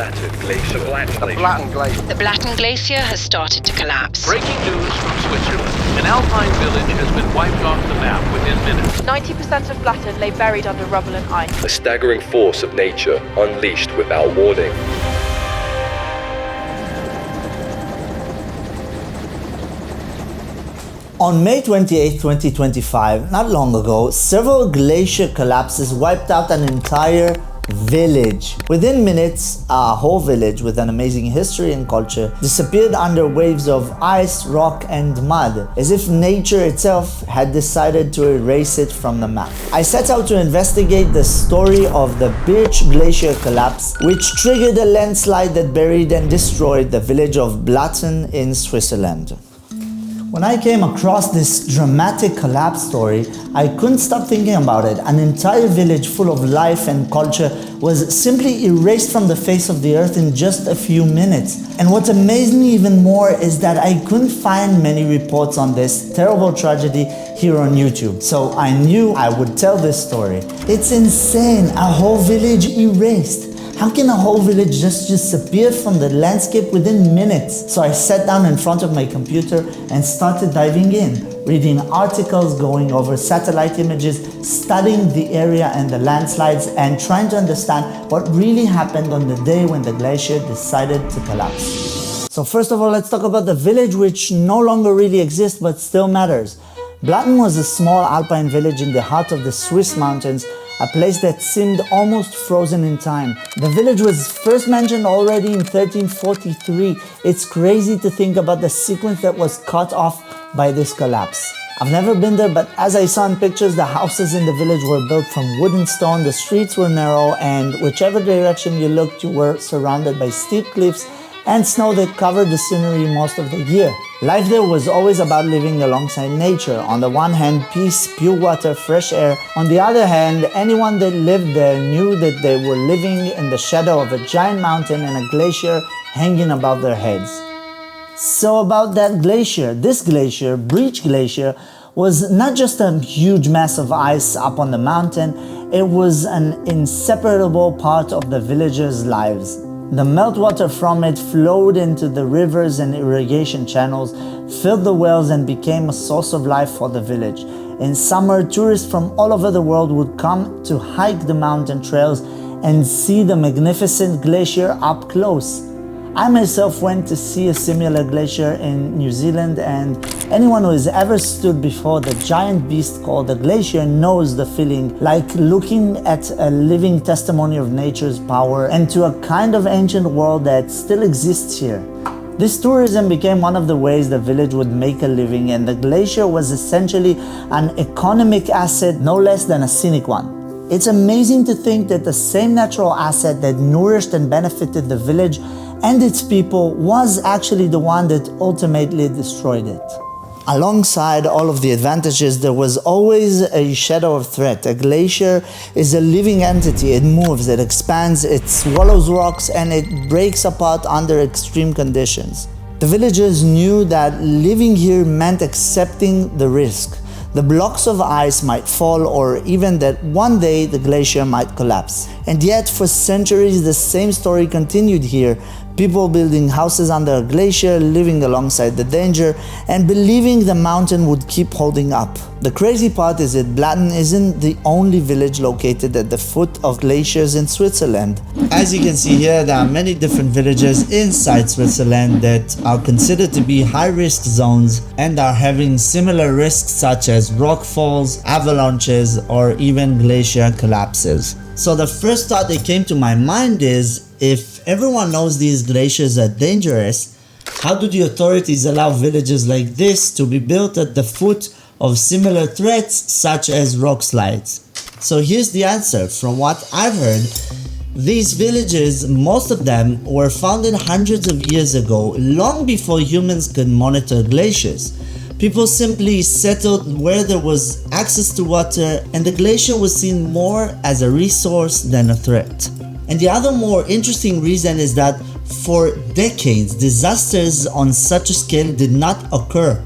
Blatten Glacier. The Blatten Glacier. The Blatten Glacier has started to collapse. Breaking news from Switzerland. An Alpine village has been wiped off the map within minutes. 90% of Blatten lay buried under rubble and ice. A staggering force of nature unleashed without warning. On May 28, 2025, not long ago, several glacier collapses wiped out an entire village. Within minutes, a whole village with an amazing history and culture disappeared under waves of ice, rock, and mud, as if nature itself had decided to erase it from the map. I set out to investigate the story of the Birch Glacier collapse, which triggered a landslide that buried and destroyed the village of Blatten in Switzerland. When I came across this dramatic collapse story, I couldn't stop thinking about it. An entire village full of life and culture was simply erased from the face of the earth in just a few minutes. And what amazed me even more is that I couldn't find many reports on this terrible tragedy here on YouTube. So I knew I would tell this story. It's insane, a whole village erased. How can a whole village just disappear from the landscape within minutes? So I sat down in front of my computer and started diving in, reading articles, going over satellite images, studying the area and the landslides, and trying to understand what really happened on the day when the glacier decided to collapse. So first of all, let's talk about the village, which no longer really exists but still matters. Blatten was a small Alpine village in the heart of the Swiss mountains, a place that seemed almost frozen in time. The village was first mentioned already in 1343. It's crazy to think about the sequence that was cut off by this collapse. I've never been there, but as I saw in pictures, the houses in the village were built from wood and stone, the streets were narrow, and whichever direction you looked, you were surrounded by steep cliffs and snow that covered the scenery most of the year. Life there was always about living alongside nature. On the one hand, peace, pure water, fresh air. On the other hand, anyone that lived there knew that they were living in the shadow of a giant mountain and a glacier hanging above their heads. So about that glacier, this glacier, Birch Glacier, was not just a huge mass of ice up on the mountain, it was an inseparable part of the villagers' lives. The meltwater from it flowed into the rivers and irrigation channels, filled the wells, and became a source of life for the village. In summer, tourists from all over the world would come to hike the mountain trails and see the magnificent glacier up close. I myself went to see a similar glacier in New Zealand, and anyone who has ever stood before the giant beast called a glacier knows the feeling, like looking at a living testimony of nature's power and to a kind of ancient world that still exists here. This tourism became one of the ways the village would make a living, and the glacier was essentially an economic asset, no less than a scenic one. It's amazing to think that the same natural asset that nourished and benefited the village and its people was actually the one that ultimately destroyed it. Alongside all of the advantages, there was always a shadow of threat. A glacier is a living entity. It moves, it expands, it swallows rocks, and it breaks apart under extreme conditions. The villagers knew that living here meant accepting the risk. The blocks of ice might fall, or even that one day the glacier might collapse. And yet for centuries the same story continued here. People building houses under a glacier, living alongside the danger, and believing the mountain would keep holding up. The crazy part is that Blatten isn't the only village located at the foot of glaciers in Switzerland. As you can see here, there are many different villages inside Switzerland that are considered to be high-risk zones and are having similar risks such as rock falls, avalanches, or even glacier collapses. So the first thought that came to my mind is, if everyone knows these glaciers are dangerous, how do the authorities allow villages like this to be built at the foot of similar threats such as rock slides? So here's the answer. From what I've heard, these villages, most of them, were founded hundreds of years ago, long before humans could monitor glaciers. People simply settled where there was access to water, and the glacier was seen more as a resource than a threat. And the other more interesting reason is that for decades, disasters on such a scale did not occur.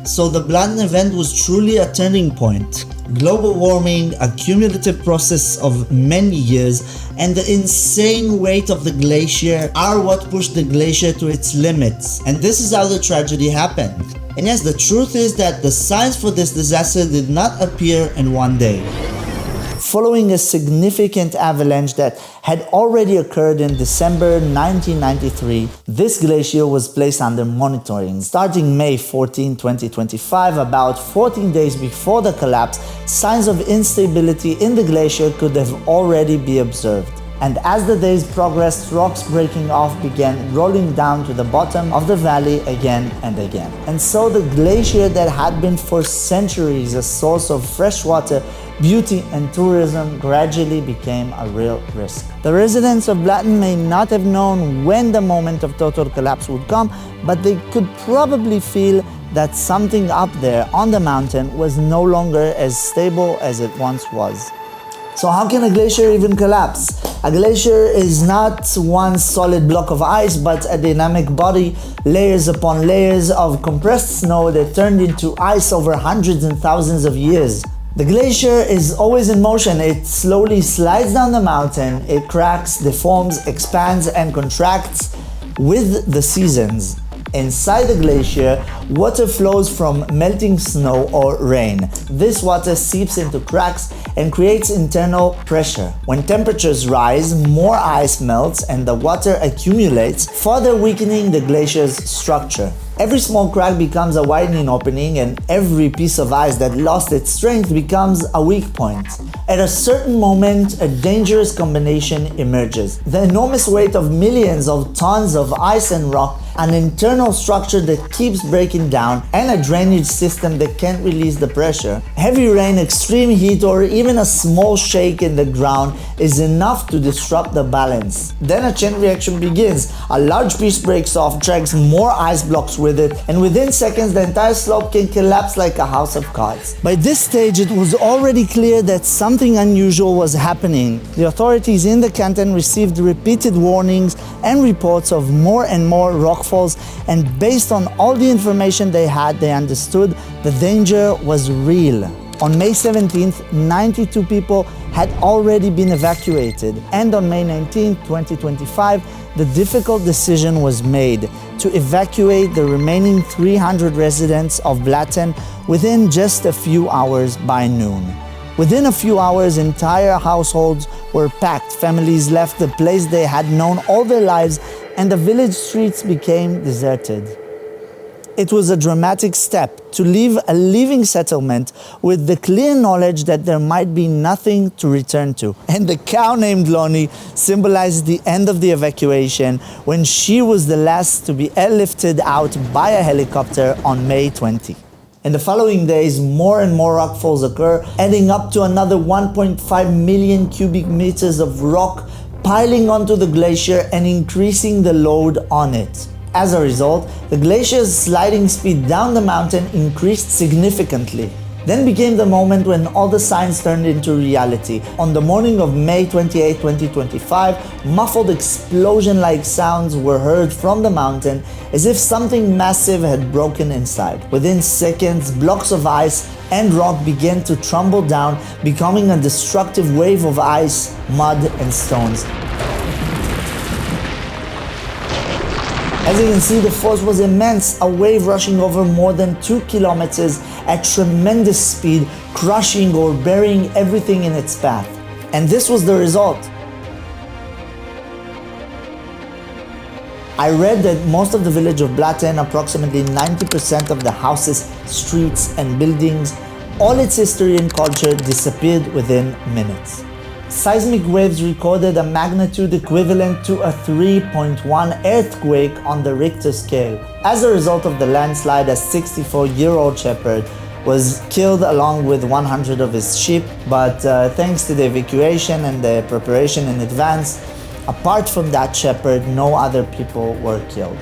So the Blatten event was truly a turning point. Global warming, a cumulative process of many years, and the insane weight of the glacier are what pushed the glacier to its limits. And this is how the tragedy happened. And yes, the truth is that the signs for this disaster did not appear in one day. Following a significant avalanche that had already occurred in December 1993, this glacier was placed under monitoring. Starting May 14, 2025, about 14 days before the collapse, signs of instability in the glacier could have already been observed. And as the days progressed, rocks breaking off began rolling down to the bottom of the valley again and again. And so the glacier that had been for centuries a source of fresh water, beauty and tourism gradually became a real risk. The residents of Blatten may not have known when the moment of total collapse would come, but they could probably feel that something up there on the mountain was no longer as stable as it once was. So how can a glacier even collapse? A glacier is not one solid block of ice, but a dynamic body, layers upon layers of compressed snow that turned into ice over hundreds and thousands of years. The glacier is always in motion. It slowly slides down the mountain, it cracks, deforms, expands, and contracts with the seasons. Inside the glacier, water flows from melting snow or rain. This water seeps into cracks and creates internal pressure. When temperatures rise, more ice melts and the water accumulates, further weakening the glacier's structure. Every small crack becomes a widening opening, and every piece of ice that lost its strength becomes a weak point. At a certain moment, a dangerous combination emerges. The enormous weight of millions of tons of ice and rock, an internal structure that keeps breaking down, and a drainage system that can't release the pressure. Heavy rain, extreme heat, or even a small shake in the ground is enough to disrupt the balance. Then a chain reaction begins. A large piece breaks off, drags more ice blocks with it, and within seconds the entire slope can collapse like a house of cards. By this stage, it was already clear that something unusual was happening. The authorities in the canton received repeated warnings and reports of more and more rockfalls, and based on all the information they had, they understood the danger was real. On May 17th, 92 people had already been evacuated, and on May 19, 2025, the difficult decision was made to evacuate the remaining 300 residents of Blatten within just a few hours by noon. Within a few hours, entire households were packed, families left the place they had known all their lives, and the village streets became deserted. It was a dramatic step to leave a living settlement with the clear knowledge that there might be nothing to return to. And the cow named Lonnie symbolized the end of the evacuation when she was the last to be airlifted out by a helicopter on May 20. In the following days, more and more rockfalls occur, adding up to another 1.5 million cubic meters of rock piling onto the glacier and increasing the load on it. As a result, the glacier's sliding speed down the mountain increased significantly. Then became the moment when all the signs turned into reality. On the morning of May 28, 2025, muffled explosion-like sounds were heard from the mountain as if something massive had broken inside. Within seconds, blocks of ice and rock began to tumble down, becoming a destructive wave of ice, mud, and stones. As you can see, the force was immense, a wave rushing over more than 2 kilometers at tremendous speed, crushing or burying everything in its path. And this was the result. I read that most of the village of Blatten, approximately 90% of the houses, streets, and buildings, all its history and culture disappeared within minutes. Seismic waves recorded a magnitude equivalent to a 3.1 earthquake on the Richter scale. As a result of the landslide, a 64-year-old shepherd was killed along with 100 of his sheep, but thanks to the evacuation and the preparation in advance, apart from that shepherd, no other people were killed.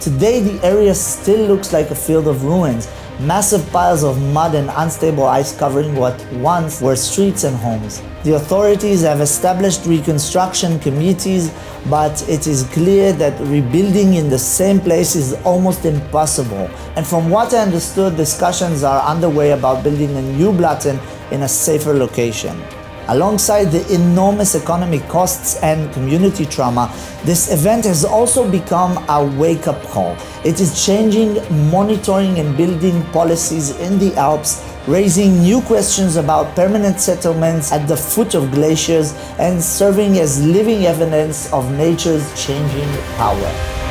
Today, the area still looks like a field of ruins, massive piles of mud and unstable ice covering what once were streets and homes. The authorities have established reconstruction committees, but it is clear that rebuilding in the same place is almost impossible. And from what I understood, discussions are underway about building a new Blatten in a safer location. Alongside the enormous economic costs and community trauma, this event has also become a wake-up call. It is changing monitoring and building policies in the Alps, raising new questions about permanent settlements at the foot of glaciers, and serving as living evidence of nature's changing power.